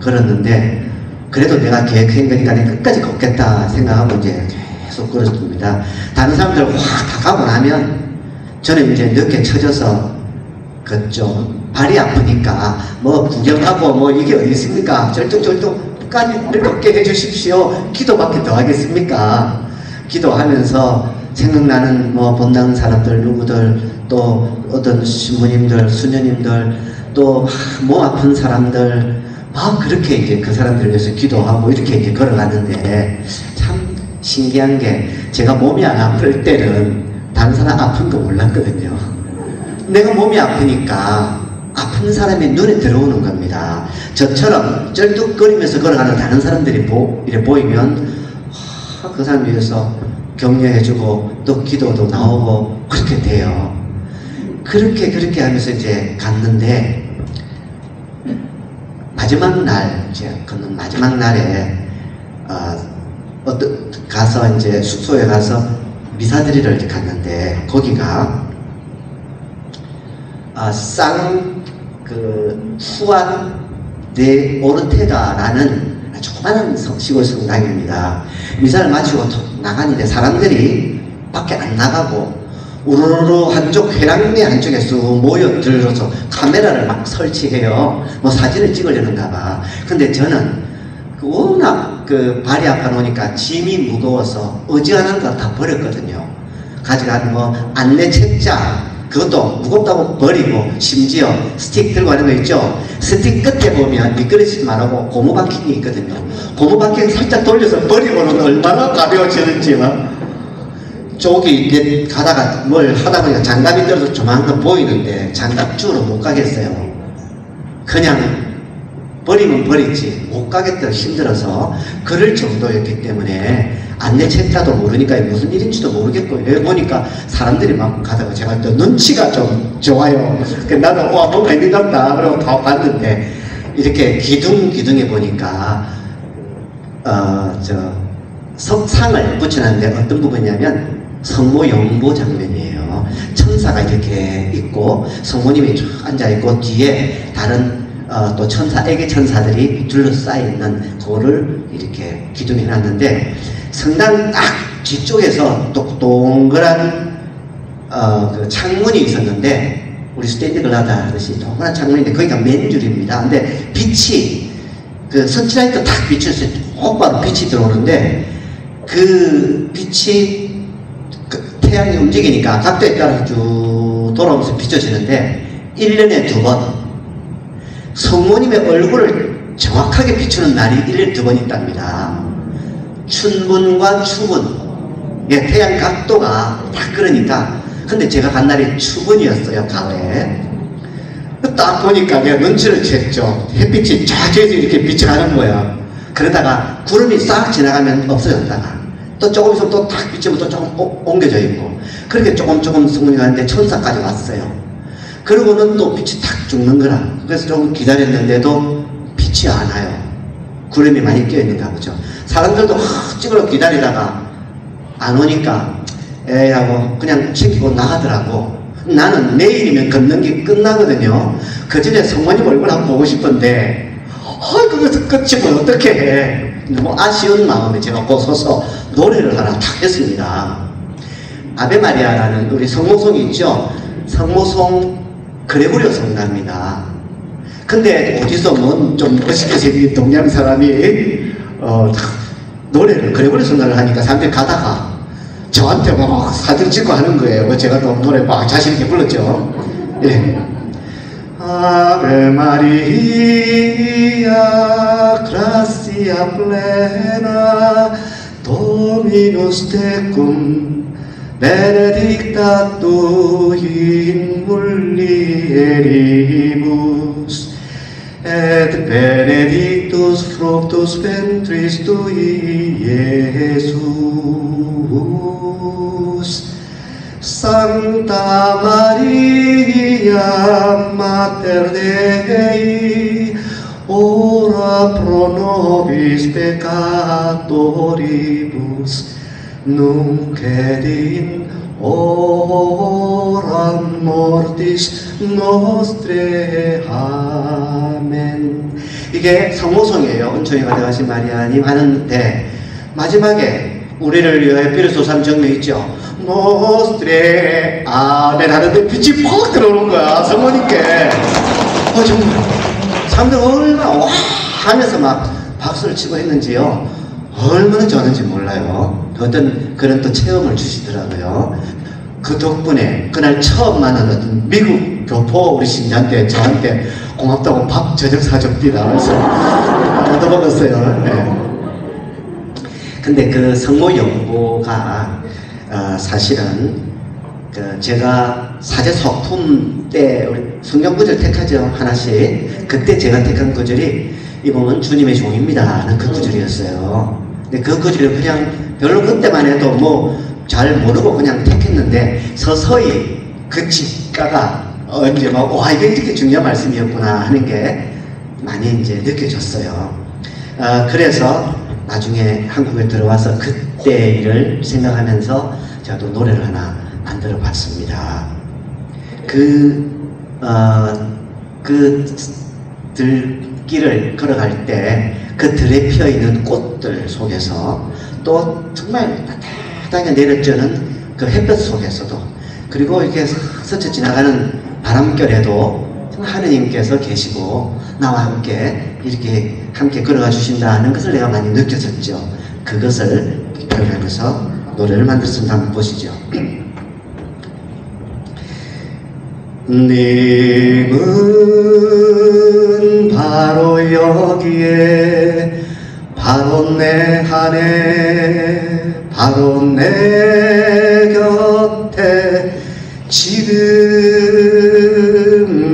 걸었는데, 그래도 내가 계획한 거니까 내가 끝까지 걷겠다 생각하고 이제 계속 걸었습니다. 다른 사람들 확 다 가고 나면 저는 이제 늦게 쳐져서 걷죠. 발이 아프니까 구경하고 이게 어디 있습니까? 절뚝절뚝까지 걷게 해주십시오. 기도밖에 더 하겠습니까? 기도하면서 생각나는 본당 사람들, 누구들, 또 어떤 신부님들, 수녀님들, 또 몸 아픈 사람들, 그렇게 이제 그 사람들을 위해서 기도하고 이렇게 이제 걸어가는데, 참 신기한 게 제가 몸이 안 아플 때는 다른 사람 아픈 거 몰랐거든요. 내가 몸이 아프니까 아픈 사람이 눈에 들어오는 겁니다. 저처럼 쩔뚝거리면서 걸어가는 다른 사람들이 이래 보이면 그 사람 위해서 격려해주고 또 기도도 나오고 그렇게 돼요. 그렇게 하면서 이제 갔는데, 마지막 날, 걷는 마지막 날에 가서 이제 숙소에 가서 미사드리러 이렇게 갔는데, 거기가 후안 데 오르테다라는 조그마한 시골 성당입니다. 미사를 마치고 나가는데 사람들이 밖에 안 나가고 우르르 한쪽 회랑리 한쪽에 쑥 모여들어서 카메라를 막 설치해요. 사진을 찍으려는가 봐. 근데 저는 워낙 발이 아파 놓으니까 짐이 무거워서 어지간한 거 다 버렸거든요. 가져간 안내 책자 그것도 무겁다고 버리고, 심지어 스틱 들고 가는 거 있죠? 스틱 끝에 보면 미끄러지지 말라고 고무 바퀴가 있거든요. 고무 바퀴 살짝 돌려서 버리고는 얼마나 가벼워지는지 쪽이 이렇게 가다가 뭘 하다 보니까 장갑이 들어서 조만간 보이는데 장갑 주우러 못 가겠어요. 그냥 버리면 버리지 못 가겠다 힘들어서 그럴 정도였기 때문에 안내 책자도 모르니까 무슨 일인지도 모르겠고, 여기 보니까 사람들이 막 가다가 제가 또 눈치가 좀 좋아요. 나도 와 뭔가 있는 것 같다 그러고 다 봤는데, 이렇게 기둥에 보니까 석상을 붙여놨는데 어떤 부분이냐면 성모 영보 장면이에요. 천사가 이렇게 있고 성모님이 쭉 앉아있고 뒤에 다른 또 애기 천사들이 둘러싸여 있는 그거를 이렇게 기둥해 놨는데, 성당 딱 뒤쪽에서 동그란 그 창문이 있었는데, 우리 스테인드 글라다 하듯이 동그란 창문인데 거기가 맨 줄입니다. 근데 빛이 그 선치라이트 딱 비쳤을 때 똑바로 빛이 들어오는데, 그 빛이 태양이 움직이니까 각도에 따라 쭉 돌아오면서 비춰지는데 1년에 2번 성모님의 얼굴을 정확하게 비추는 날이 1년에 2번 있답니다. 춘분과 추분, 예, 태양 각도가 딱 그러니까. 근데 제가 간 날이 추분이었어요. 가을에 딱 보니까 내가 눈치를 챘죠. 햇빛이 쫙 이렇게 비쳐가는 거야. 그러다가 구름이 싹 지나가면 없어졌다가 또 조금 있으면 또 탁 비치면 또 조금 옮겨져 있고, 그렇게 조금 승문이 가는데 천사까지 왔어요. 그러고는 또 빛이 탁 죽는 거라. 그래서 조금 기다렸는데도 빛이 안 와요. 구름이 많이 껴있는가 보죠. 사람들도 찍으러 기다리다가 안 오니까 에이 하고 그냥 챙기고 나가더라고. 나는 내일이면 걷는 게 끝나거든요. 그 전에 성모님 얼굴 한번 보고 싶은데 그것도 끝이면 어떻게 해. 너무 아쉬운 마음에 제가 곧 서서 노래를 하나 탁 했습니다. 아베 마리아라는 우리 성모송이 있죠. 성모송 그레고리오 성가입니다. 근데 어디서 좀 멋있게 생긴 동양 사람이 노래를 그레고리오 성가를 하니까 사람들이 가다가 저한테 막 사진 찍고 하는 거예요. 제가 또 노래 막 자신있게 불렀죠. 예. Ave Maria, gratia plena, Dominus tecum, benedicta tu in mulieribus, et benedictus fructus ventris tui, Iesus. Santa Maria, Mater Dei, ora pro nobis peccatoribus, nunc et in hora mortis nostre. 아멘. 이게 성모송이에요. 은총이 가득하신 마리아님 하는데, 마지막에 우리를 위하여 피를 쏟은 정면 있죠. 노스트레 아멘 하는데 빛이 퍽 들어오는 거야, 성모님께. 정말 사람들 얼마나 와 하면서 막 박수를 치고 했는지요. 얼마나 좋았는지 몰라요. 어떤 그런 또 체험을 주시더라고요. 그 덕분에 그날 처음 만난 어떤 미국 교포 우리 신자한테 저한테 고맙다고 밥 저녁 사줍니다. 그래서 얻어먹었어요. 네. 근데 그 성모 영보가 사실은 제가 사제 소품 때 성경 구절 택하죠, 하나씩. 그때 제가 택한 구절이 이 몸은 주님의 종입니다 하는 그 구절이었어요. 근데 그 구절을 그냥 별로 그때만 해도 뭐 잘 모르고 그냥 택했는데 서서히 그 직가가 이제 막 와 이게 이렇게 중요한 말씀이었구나 하는 게 많이 이제 느껴졌어요. 그래서 나중에 한국에 들어와서 그때 일을 생각하면서 제가 또 노래를 하나 만들어 봤습니다. 그 들길을 걸어갈 때 그 들에 피어 있는 꽃들 속에서 또 정말 따뜻하게 내려쬐는 그 햇볕 속에서도, 그리고 이렇게 스쳐 지나가는 바람결에도 하느님께서 계시고 나와 함께 이렇게 함께 걸어가 주신다는 것을 내가 많이 느껴졌죠. 그것을 표현하면서 노래를 만들었습니다. 한번 보시죠. 님은 바로 여기에, 바로 내 안에, 바로 내 곁에, 지금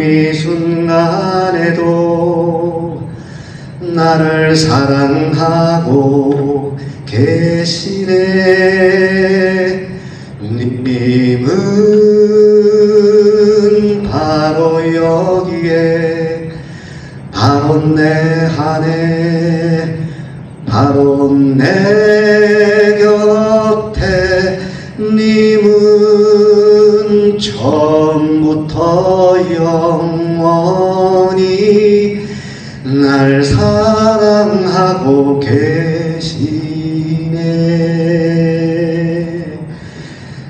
이 순간에도 나를 사랑하고 계시네. 님은 바로 여기에, 바로 내 안에, 바로 내 곁에. 님은 처음부터 영원히 날 사랑하고 계시네.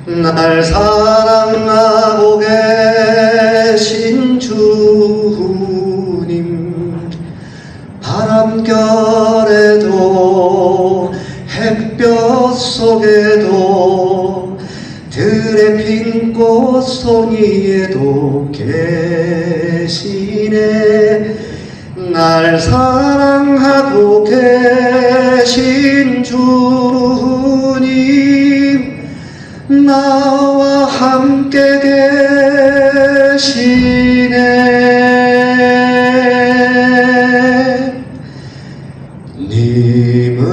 날 사랑하고 계신 주님, 바람결에도 햇볕 속에도 들의 핀 꽃송이에도 계시네. 날 사랑하고 계신 주님, 나와 함께 계시네. 님은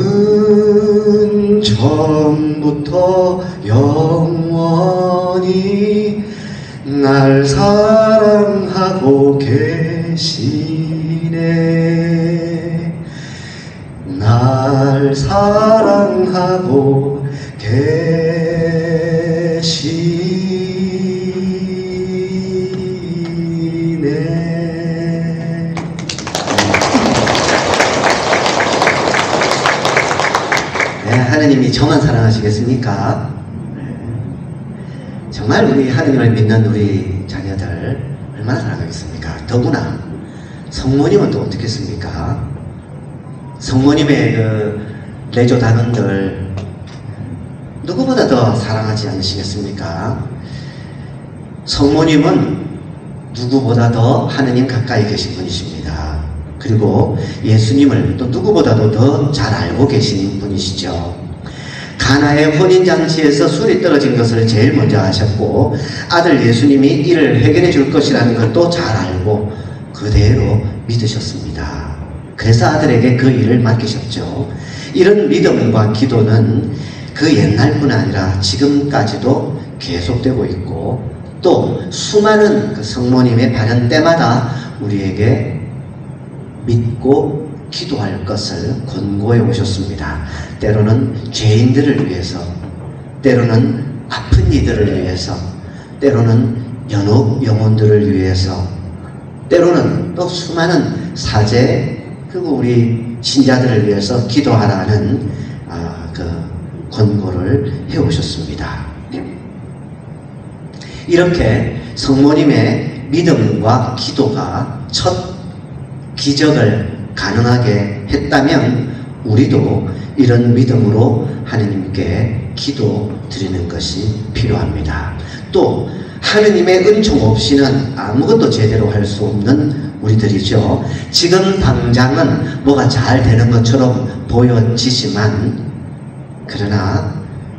처음부터 영원히 날 사랑하고 계시네. 날 사랑하고 계시네. 네, 하느님이 저만 사랑하시겠습니까? 정말 우리 하느님을 믿는 우리 자녀들 얼마나 사랑하겠습니까? 더구나 성모님은 또 어떻겠습니까? 성모님의 그 내조 단원들 누구보다 더 사랑하지 않으시겠습니까? 성모님은 누구보다 더 하느님 가까이 계신 분이십니다. 그리고 예수님을 또 누구보다도 더 잘 알고 계신 분이시죠. 가나의 혼인잔치에서 술이 떨어진 것을 제일 먼저 아셨고, 아들 예수님이 이를 해결해 줄 것이라는 것도 잘 알고 그대로 믿으셨습니다. 그래서 아들에게 그 일을 맡기셨죠. 이런 믿음과 기도는 그 옛날뿐 아니라 지금까지도 계속되고 있고, 또 수많은 그 성모님의 발현 때마다 우리에게 믿고 기도할 것을 권고해 오셨습니다. 때로는 죄인들을 위해서, 때로는 아픈 이들을 위해서, 때로는 연옥 영혼들을 위해서, 때로는 또 수많은 사제 그리고 우리 신자들을 위해서 기도하라는 그 권고를 해 오셨습니다. 이렇게 성모님의 믿음과 기도가 첫 기적을 가능하게 했다면 우리도 이런 믿음으로 하느님께 기도 드리는 것이 필요합니다. 또 하느님의 은총 없이는 아무것도 제대로 할 수 없는 우리들이죠. 지금 당장은 뭐가 잘 되는 것처럼 보여지지만, 그러나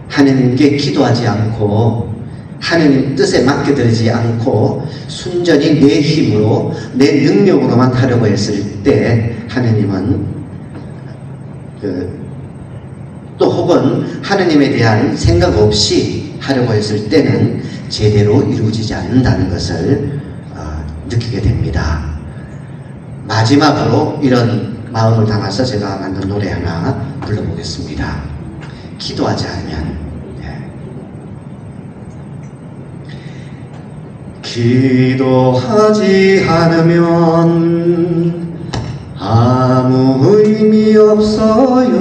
하느님께 기도하지 않고 하느님 뜻에 맡겨드리지 않고 순전히 내 힘으로 내 능력으로만 하려고 했을 때 하느님은 또 혹은 하느님에 대한 생각 없이 하려고 했을 때는 제대로 이루어지지 않는다는 것을 느끼게 됩니다. 마지막으로 이런 마음을 담아서 제가 만든 노래 하나 불러보겠습니다. 기도하지 않으면. 기도하지 않으면 아무 의미 없어요.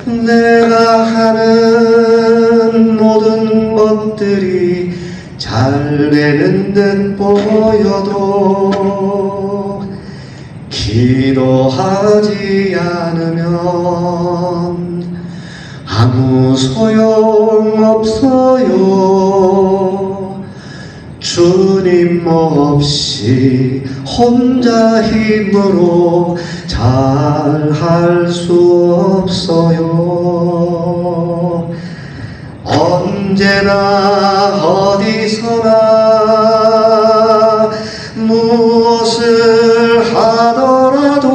내가 하는 모든 것들이 잘 되는 듯 보여도 기도하지 않으면 아무 소용 없어요. 주님 없이 혼자 힘으로 잘 할 수 없어요. 언제나 어디서나 무엇을 하더라도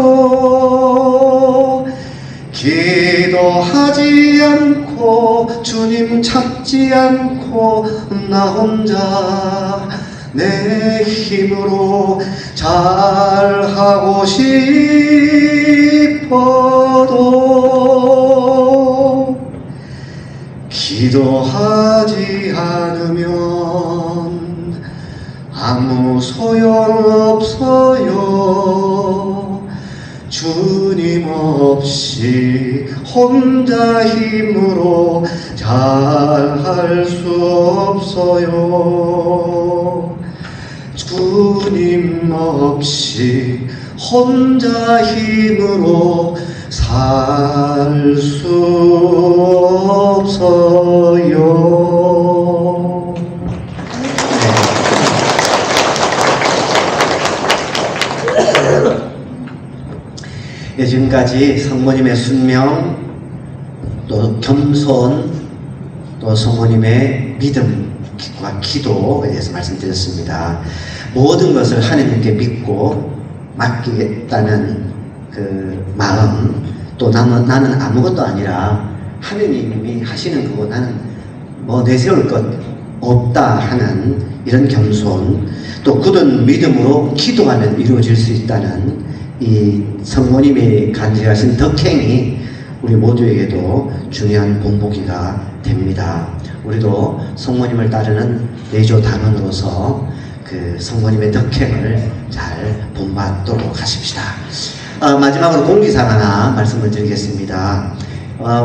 나 혼자 내 힘으로 잘하고 싶어도 기도하지 않으면 아무 소용없어요. 주님 없이 혼자 힘으로 잘할 수 없어요. 주님 없이 혼자 힘으로 살 수 없어요. 네. 지금까지 성모님의 순명, 또 겸손, 또 성모님의 믿음과 기도에 대해서 말씀드렸습니다. 모든 것을 하나님께 믿고 맡기겠다는 그 마음, 또 나는 아무것도 아니라 하느님이 하시는 거고 나는 뭐 내세울 것 없다 하는 이런 겸손, 또 굳은 믿음으로 기도하면 이루어질 수 있다는 이 성모님이 간직하신 덕행이 우리 모두에게도 중요한 본보기가 됩니다. 우리도 성모님을 따르는 내조 단원으로서 그 성모님의 덕행을 잘 본받도록 하십시다. 마지막으로 공지사항 하나 말씀을 드리겠습니다.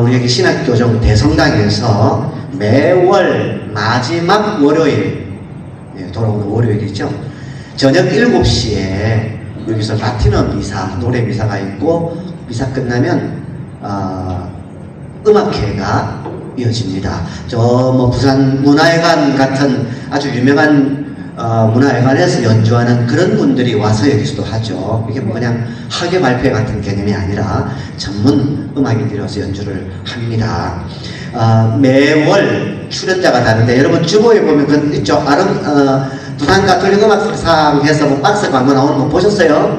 우리 여기 신학교정 대성당에서 매월 마지막 월요일, 돌아오는 월요일이죠. 저녁 7시에 여기서 라틴어 미사, 노래 미사가 있고 미사 끝나면 음악회가 이어집니다. 저 뭐 부산 문화회관 같은 아주 유명한 문화회관에서 연주하는 그런 분들이 와서 여기서도 하죠. 이게 뭐 그냥 학예 발표 같은 개념이 아니라 전문 음악인들이 와서 연주를 합니다. 매월 출연자가 다른데 여러분 주보에 보면 그 있죠. 부산 가톨릭 음악상에서 뭐 박스 광고 나오는 거 보셨어요?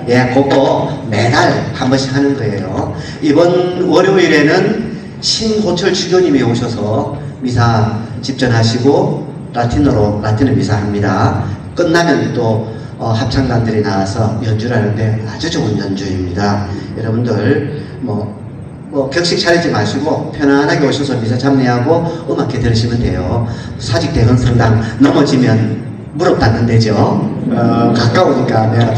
예, 그거 매달 한 번씩 하는 거예요. 이번 월요일에는 신호철 주교님이 오셔서 미사 집전하시고 라틴어 미사합니다. 끝나면 또 합창단들이 나와서 연주를 하는데 아주 좋은 연주입니다. 여러분들 뭐 격식 차리지 마시고 편안하게 오셔서 미사 참여하고 음악회 들으시면 돼요. 사직대건 성당 넘어지면 무릎 닿는 데죠. 가까우니까 내가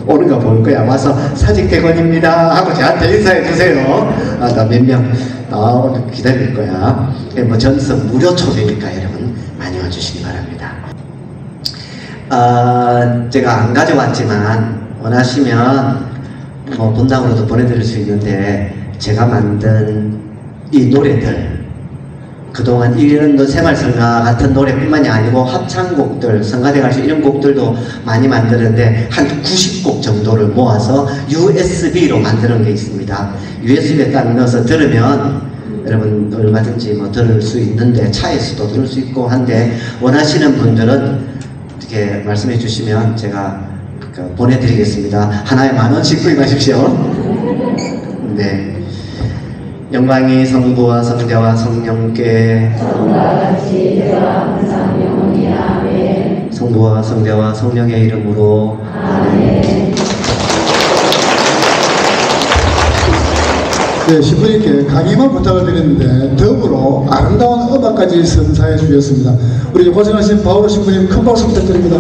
오는 거 볼 거야. 와서 사직대건입니다 하고 저한테 인사해 주세요. 나 몇 명 나오는 기다릴 거야. 뭐 전석 무료 초대니까 여러분 많이 와주시기 바랍니다. 제가 안 가져왔지만 원하시면 뭐 분당으로도 보내드릴 수 있는데 제가 만든 이 노래들, 그동안 이런 생활성가 같은 노래뿐만이 아니고 합창곡들, 성가대 가수 이런 곡들도 많이 만드는데 한 90곡 정도를 모아서 USB로 만드는 게 있습니다. USB에 딱 넣어서 들으면 여러분 얼마든지 뭐 들을 수 있는데 차에서도 들을 수 있고 한데 원하시는 분들은 이렇게 말씀해 주시면 제가 보내드리겠습니다. 하나에 10,000원씩 구입하십시오. 네. 영광이 성부와 성자와 성령께 성부와 성자와 성령의 이름으로 아멘. 네, 신부님께 강의만 부탁을 드렸는데 더불어 아름다운 음악까지 선사해 주셨습니다. 우리 고생하신 바오로 신부님 큰 박수 부탁드립니다.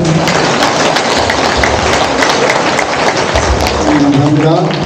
감사합니다.